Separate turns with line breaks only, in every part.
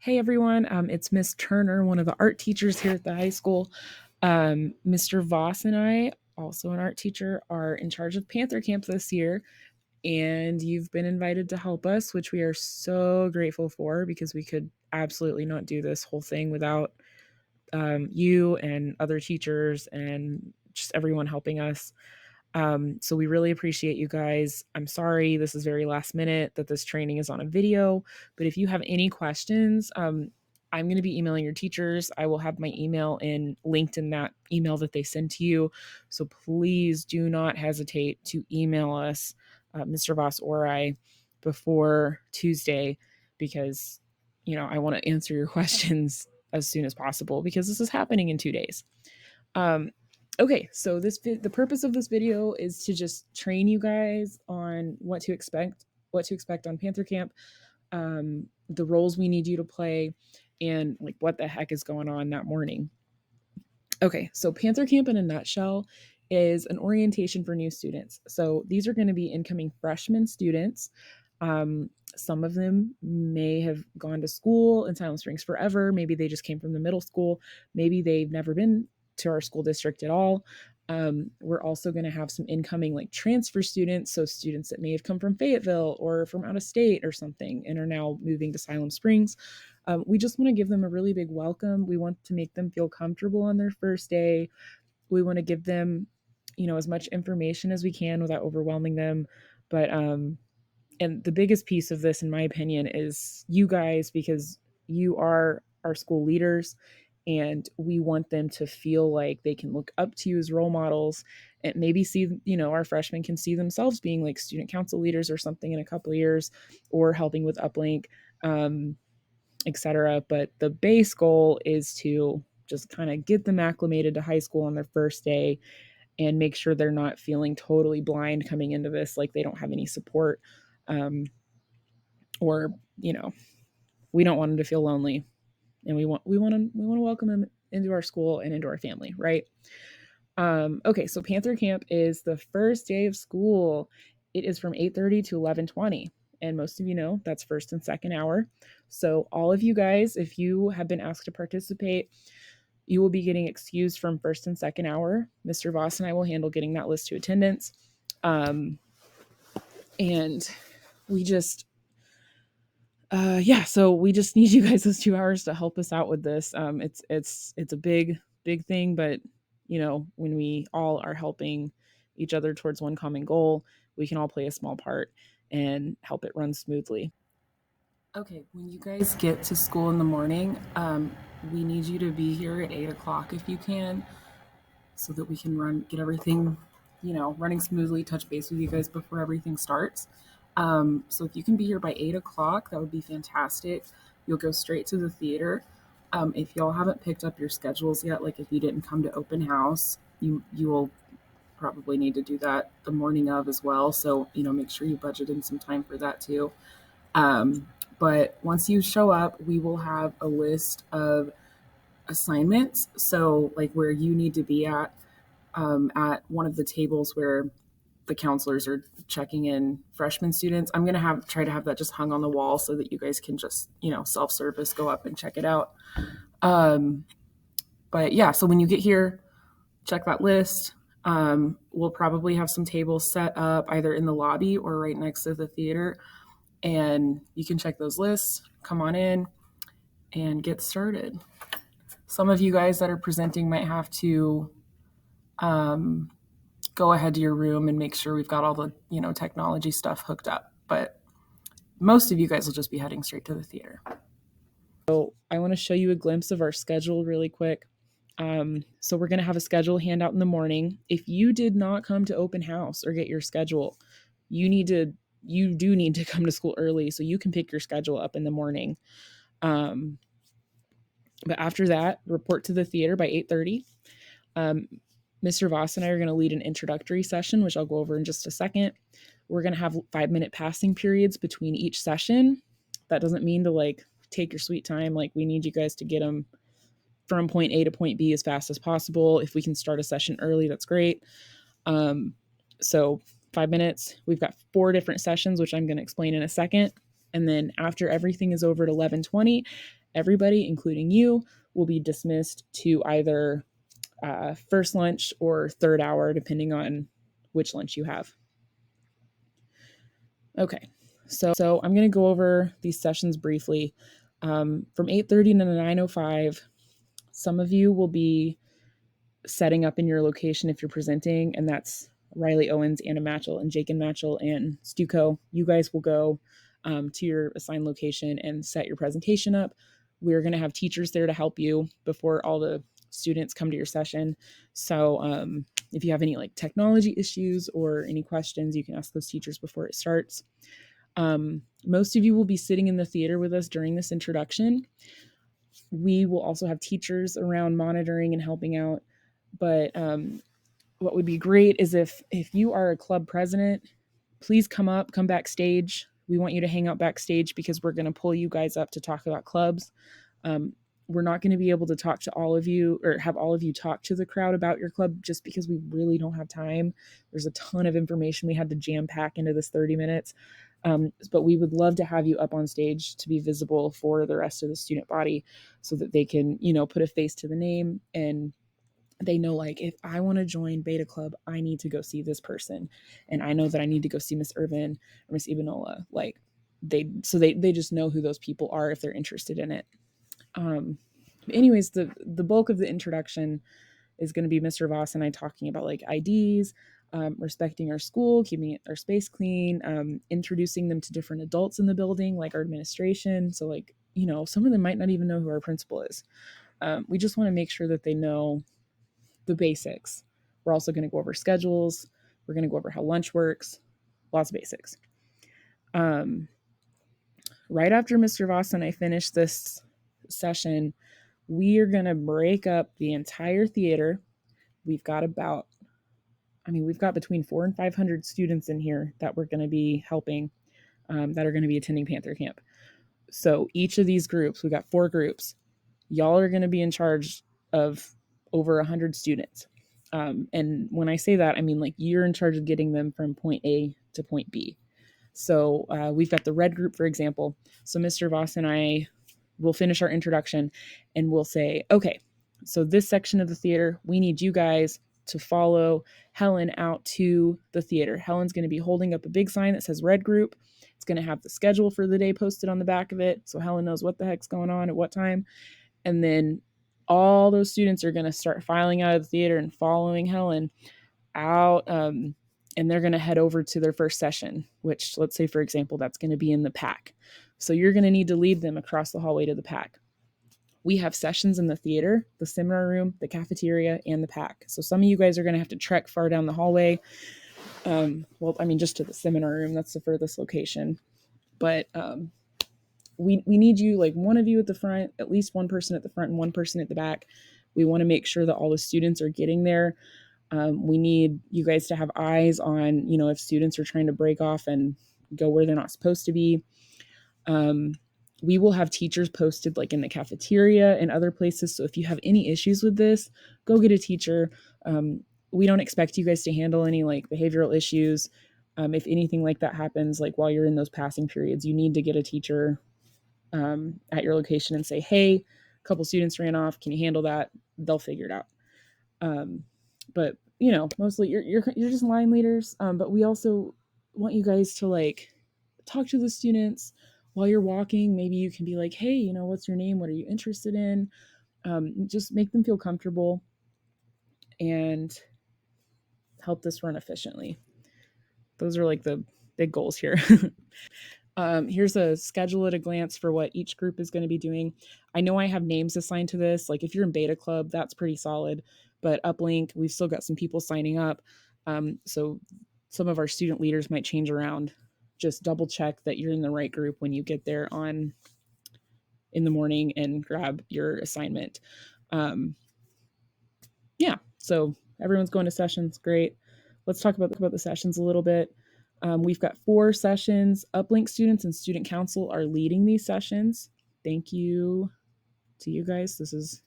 Hey everyone, it's Miss Turner, one of the art teachers here at the high school. Mr. Voss and I, also an art teacher, are in charge of Panther Camp this year, and you've been invited to help us, which we are so grateful for because we could absolutely not do this whole thing without you and other teachers and just everyone helping us. So we really appreciate you guys. I'm sorry this is very last minute that this training is on a video, but if you have any questions, I'm going to be emailing your teachers. I will have my email linked in that email that they send to you. So please do not hesitate to email us, Mr. Voss or I, before Tuesday, because I want to answer your questions as soon as possible because this is happening in 2 days. Um, okay, so the purpose of this video is to just train you guys on what to expect on Panther Camp, the roles we need you to play, and like what the heck is going on that morning. Okay, so Panther Camp in a nutshell is an orientation for new students. So these are going to be incoming freshman students. Some of them may have gone to school in Silent Springs forever. Maybe they just came from the middle school. Maybe they've never been to our school district at all. We're also going to have some incoming like transfer students. So students that may have come from Fayetteville or from out of state or something and are now moving to Silent Springs. We just want to give them a really big welcome. We want to make them feel comfortable on their first day. We want to give them, as much information as we can without overwhelming them. But and the biggest piece of this, in my opinion, is you guys, because you are our school leaders and we want them to feel like they can look up to you as role models and maybe see, our freshmen can see themselves being like student council leaders or something in a couple of years or helping with uplink, etc. But the base goal is to just kind of get them acclimated to high school on their first day and make sure they're not feeling totally blind coming into this, like they don't have any support. Um, or, we don't want them to feel lonely, and we want to welcome them into our school and into our family, right? Okay, so Panther Camp is the first day of school. It is from 8:30 to 11:20. And most of you know that's first and second hour. So all of you guys, if you have been asked to participate, you will be getting excused from first and second hour. Mr. Voss and I will handle getting that list to attendance. And we just yeah, so we just need you guys those 2 hours to help us out with this. It's a big thing, but when we all are helping each other towards one common goal, we can all play a small part and help it run smoothly. Okay, when you guys get to school in the morning, we need you to be here at 8 o'clock if you can, so that we can get everything, running smoothly, touch base with you guys before everything starts. So if you can be here by 8 o'clock, that would be fantastic. You'll go straight to the theater. If y'all haven't picked up your schedules yet, like if you didn't come to open house, you will probably need to do that the morning of as well. So, make sure you budget in some time for that too. But once you show up, we will have a list of assignments. So like where you need to be at one of the tables where the counselors are checking in freshman students. I'm going to try to have that just hung on the wall so that you guys can just, self-service, go up and check it out. But yeah, so when you get here, check that list. We'll probably have some tables set up either in the lobby or right next to the theater. And you can check those lists, come on in and get started. Some of you guys that are presenting might have to go ahead to your room and make sure we've got all the, technology stuff hooked up. But most of you guys will just be heading straight to the theater. So I want to show you a glimpse of our schedule really quick. So we're going to have a schedule handout in the morning. If you did not come to open house or get your schedule, you do need to come to school early so you can pick your schedule up in the morning. But after that, report to the theater by 8:30. Mr. Voss and I are going to lead an introductory session, which I'll go over in just a second. We're going to have 5-minute passing periods between each session. That doesn't mean to like take your sweet time. Like we need you guys to get them from point A to point B as fast as possible. If we can start a session early, that's great. So 5 minutes, we've got 4 different sessions, which I'm going to explain in a second. And then after everything is over at 11:20, everybody, including you, will be dismissed to either first lunch or third hour, depending on which lunch you have. Okay, so I'm going to go over these sessions briefly. From 8:30 to 9:05, some of you will be setting up in your location if you're presenting, and that's Riley Owens, Anna Matchell, and Jake and Matchell, and Stuco. You guys will go to your assigned location and set your presentation up. We're going to have teachers there to help you before all the students come to your session. So if you have any like technology issues or any questions, you can ask those teachers before it starts. Most of you will be sitting in the theater with us during this introduction. We will also have teachers around monitoring and helping out. But what would be great is if you are a club president, please come backstage. We want you to hang out backstage because we're going to pull you guys up to talk about clubs. We're not going to be able to talk to all of you or have all of you talk to the crowd about your club just because we really don't have time. There's a ton of information we had to jam pack into this 30 minutes. But we would love to have you up on stage to be visible for the rest of the student body so that they can, put a face to the name, and they know, like, if I want to join Beta Club, I need to go see this person. And I know that I need to go see Miss Irvin or Miss Ibanola. Like, they just know who those people are if they're interested in it. Anyways, the bulk of the introduction is going to be Mr. Voss and I talking about like IDs, respecting our school, keeping our space clean, introducing them to different adults in the building, like our administration. So like, some of them might not even know who our principal is. We just want to make sure that they know the basics. We're also going to go over schedules. We're going to go over how lunch works, lots of basics. Right after Mr. Voss and I finish this session, we are going to break up the entire theater. We've got between 400 and 500 students in here that we're going to be helping, that are going to be attending Panther Camp. So each of these groups, we got 4 groups. Y'all are going to be in charge of over 100 students. And when I say that, I mean like you're in charge of getting them from point A to point B. So we've got the red group, for example. So Mr. Voss and I will finish our introduction and we'll say, okay, so this section of the theater, we need you guys to follow Helen out to the theater. Helen's going to be holding up a big sign that says red group. It's going to have the schedule for the day posted on the back of it. So Helen knows what the heck's going on at what time. And then all those students are going to start filing out of the theater and following Helen out. And they're going to head over to their first session, which, let's say, for example, that's going to be in the PAC. So you're going to need to lead them across the hallway to the PAC. We have sessions in the theater, the seminar room, the cafeteria, and the PAC. So some of you guys are going to have to trek far down the hallway. Just to the seminar room. That's the furthest location. But we need you, like one of you at the front, at least one person at the front and one person at the back. We want to make sure that all the students are getting there. We need you guys to have eyes on, if students are trying to break off and go where they're not supposed to be. We will have teachers posted like in the cafeteria and other places. So if you have any issues with this, go get a teacher. We don't expect you guys to handle any like behavioral issues. If anything like that happens, like while you're in those passing periods, you need to get a teacher at your location and say, hey, a couple students ran off. Can you handle that? They'll figure it out. But mostly you're just line leaders. But we also want you guys to like talk to the students while you're walking. Maybe you can be like, hey, what's your name? What are you interested in? Just make them feel comfortable and help this run efficiently. Those are like the big goals here. Here's a schedule at a glance for what each group is going to be doing. I know I have names assigned to this. Like if you're in Beta Club, that's pretty solid. But Uplink, we've still got some people signing up. So some of our student leaders might change around. Just double check that you're in the right group when you get there in the morning and grab your assignment. So everyone's going to sessions. Great. Let's talk about the sessions a little bit. We've got 4 sessions. Uplink students and student council are leading these sessions. Thank you to you guys. This is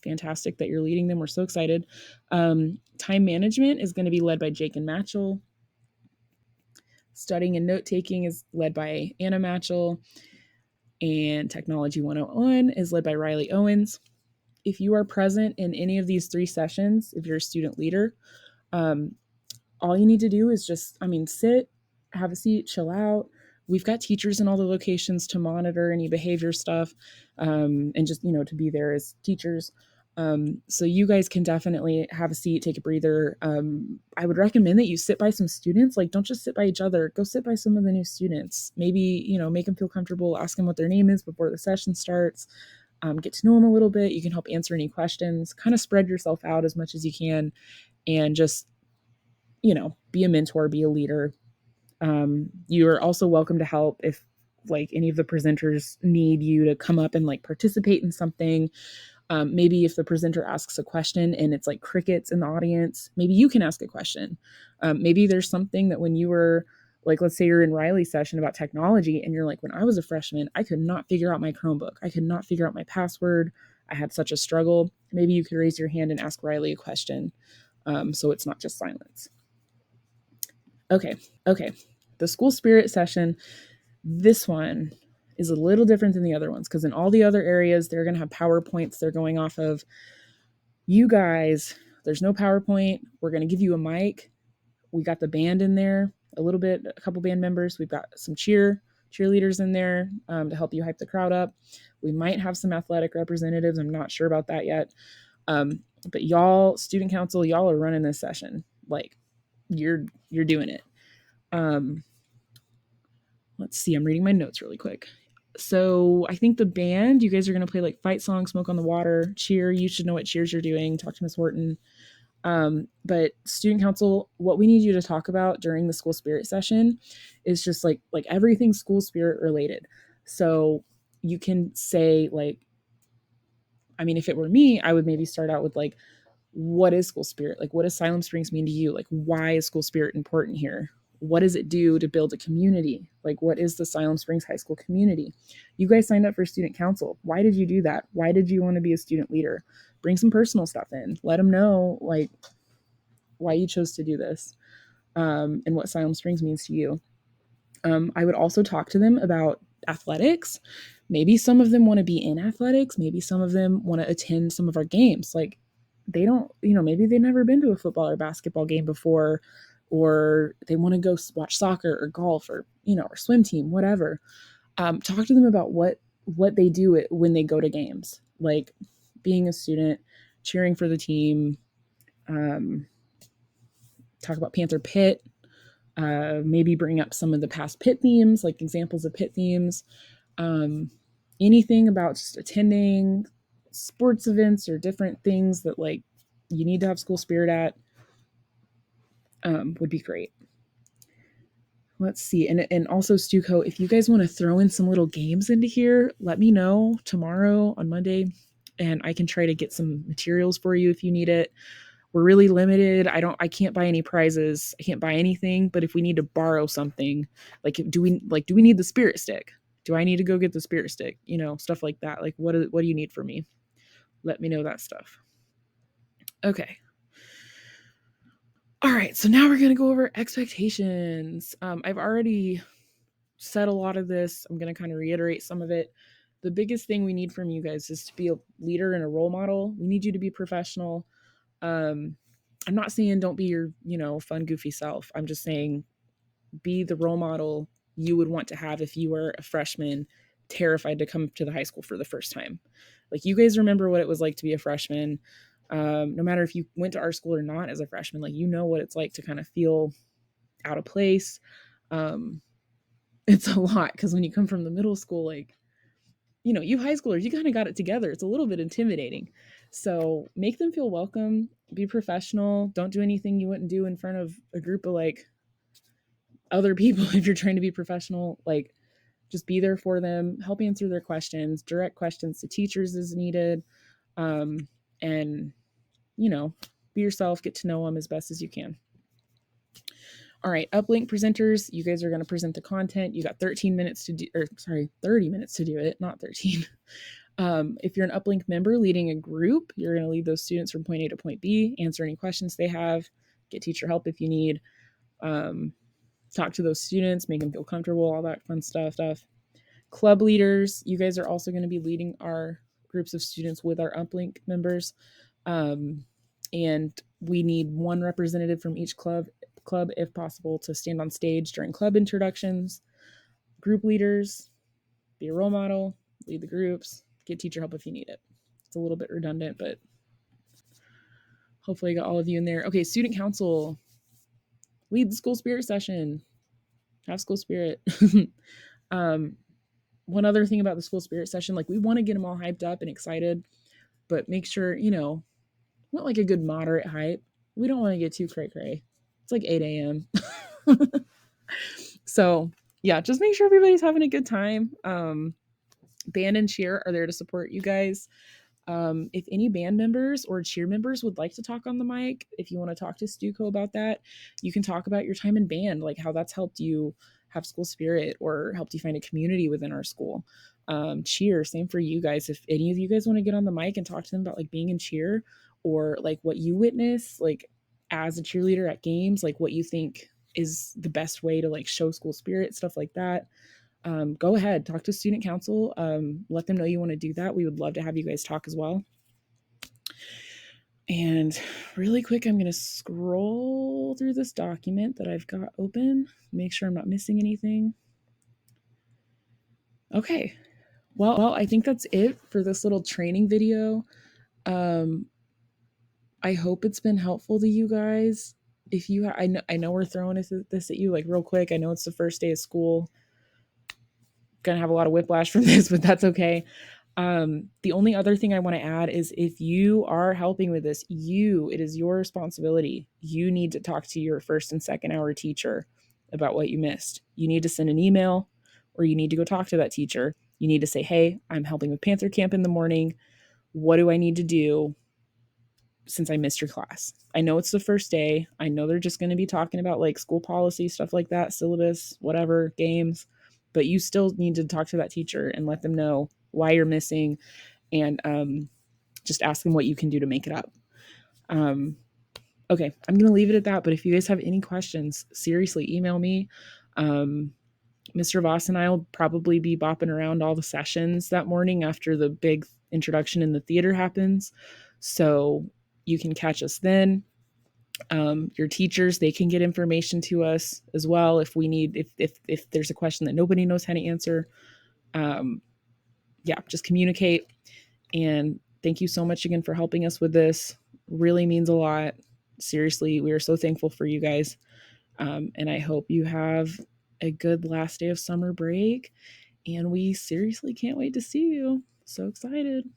fantastic that you're leading them. We're so excited. Time management is going to be led by Jake and Matchell. Studying and note taking is led by Anna Matchell. and Technology 101 is led by Riley Owens. If you are present in any of these 3 sessions, if you're a student leader, all you need to do is just, sit, have a seat, chill out. We've got teachers in all the locations to monitor any behavior stuff, and just, to be there as teachers. So you guys can definitely have a seat, take a breather. I would recommend that you sit by some students. Like, don't just sit by each other. Go sit by some of the new students. Maybe, make them feel comfortable. Ask them what their name is before the session starts. Get to know them a little bit. You can help answer any questions. Kind of spread yourself out as much as you can, and just, be a mentor, be a leader. You are also welcome to help if like any of the presenters need you to come up and like participate in something. Maybe if the presenter asks a question and it's like crickets in the audience, maybe you can ask a question. Maybe there's something that when you were like, let's say you're in Riley's session about technology and you're like, when I was a freshman, I could not figure out my Chromebook. I could not figure out my password. I had such a struggle. Maybe you could raise your hand and ask Riley a question. So it's not just silence. Okay. The school spirit session, this one is a little different than the other ones because in all the other areas, they're going to have PowerPoints they're going off of. You guys, there's no PowerPoint. We're going to give you a mic. We got the band in there a little bit, a couple band members. We've got some cheerleaders in there to help you hype the crowd up. We might have some athletic representatives. I'm not sure about that yet. But y'all, student council, y'all are running this session. Like, you're doing it. Let's see, I'm reading my notes really quick. So I think the band, you guys are going to play like Fight Song, Smoke on the Water, Cheer. You should know what cheers you're doing. Talk to Miss Horton. But student council, what we need you to talk about during the school spirit session is just like everything school spirit related. So you can say like, if it were me, I would maybe start out with like, what is school spirit? Like, what does Siloam Springs mean to you? Like, why is school spirit important here? What does it do to build a community? Like, what is the Siloam Springs High School community? You guys signed up for student council. Why did you do that? Why did you want to be a student leader? Bring some personal stuff in. Let them know, like, why you chose to do this, and what Siloam Springs means to you. I would also talk to them about athletics. Maybe some of them want to be in athletics. Maybe some of them want to attend some of our games. Like, they don't, maybe they've never been to a football or basketball game before, or they want to go watch soccer or golf or, or swim team, whatever. Talk to them about what they do when they go to games, like being a student, cheering for the team. Talk about Panther Pit. Maybe bring up some of the past pit themes, like examples of pit themes. Anything about just attending sports events or different things that like you need to have school spirit at would be great. Let's see. And also Stuco, if you guys want to throw in some little games into here, let me know tomorrow on Monday and I can try to get some materials for you if you need it. We're really limited. I can't buy any prizes. I can't buy anything, but if we need to borrow something, like do we need the spirit stick? Do I need to go get the spirit stick? Stuff like that. Like what do you need from me? Let me know that stuff. Okay. All right, so now we're going to go over expectations. I've already said a lot of this. I'm going to kind of reiterate some of it. The biggest thing we need from you guys is to be a leader and a role model. We need you to be professional. I'm not saying don't be your, fun, goofy self. I'm just saying be the role model you would want to have if you were a freshman terrified to come to the high school for the first time. Like, you guys remember what it was like to be a freshman. No matter if you went to our school or not as a freshman, like, what it's like to kind of feel out of place. It's a lot because when you come from the middle school, like, you high schoolers, you kind of got it together. It's a little bit intimidating. So make them feel welcome, be professional. Don't do anything you wouldn't do in front of a group of like other people if you're trying to be professional. Like, just be there for them, help answer their questions, direct questions to teachers as needed. And be yourself, get to know them as best as you can. All right, uplink presenters, you guys are going to present the content. You got 30 minutes to do it, not 13. If you're an uplink member leading a group, you're going to lead those students from point A to point B, answer any questions they have, get teacher help if you need, talk to those students, make them feel comfortable, all that fun stuff. Club leaders, you guys are also going to be leading our groups of students with our uplink members. Um, and we need one representative from each club if possible to stand on stage during club introductions. Group leaders, be a role model, lead the groups, get teacher help if you need it. It's a little bit redundant, but hopefully I got all of you in there. Okay, student council, lead the school spirit session, have school spirit. um, One other thing about the school spirit session, like we want to get them all hyped up and excited, but make sure, want like a good moderate hype. We don't want to get too cray cray. It's like 8 a.m. So yeah, just make sure everybody's having a good time. Band and cheer are there to support you guys. If any band members or cheer members would like to talk on the mic, if you want to talk to Stuco about that, you can talk about your time in band, like how that's helped you have school spirit or helped you find a community within our school. Cheer, same for you guys. If any of you guys want to get on the mic and talk to them about like being in cheer or like what you witness, like as a cheerleader at games, like what you think is the best way to like show school spirit, stuff like that. Go ahead, talk to student council. Let them know you want to do that. We would love to have you guys talk as well. And really quick, I'm going to scroll through this document that I've got open, make sure I'm not missing anything. Okay. Well, I think that's it for this little training video. I hope it's been helpful to you guys. If you, I know we're throwing this at you like real quick. I know it's the first day of school. Gonna have a lot of whiplash from this, but that's okay. The only other thing I want to add is if you are helping with this, it is your responsibility. You need to talk to your first and second hour teacher about what you missed. You need to send an email or you need to go talk to that teacher. You need to say, hey, I'm helping with Panther Camp in the morning. What do I need to do since I missed your class? I know it's the first day. I know they're just going to be talking about like school policy, stuff like that, syllabus, whatever, games, but you still need to talk to that teacher and let them know why you're missing and just ask them what you can do to make it up. Okay, I'm going to leave it at that. But if you guys have any questions, seriously, email me. Mr. Voss and I will probably be bopping around all the sessions that morning after the big introduction in the theater happens. So you can catch us then. Your teachers, they can get information to us as well if we need, if there's a question that nobody knows how to answer. Yeah, just communicate. And thank you so much again for helping us with this. Really means a lot. Seriously, we are so thankful for you guys. And I hope you have a good last day of summer break. And we seriously can't wait to see you. So excited.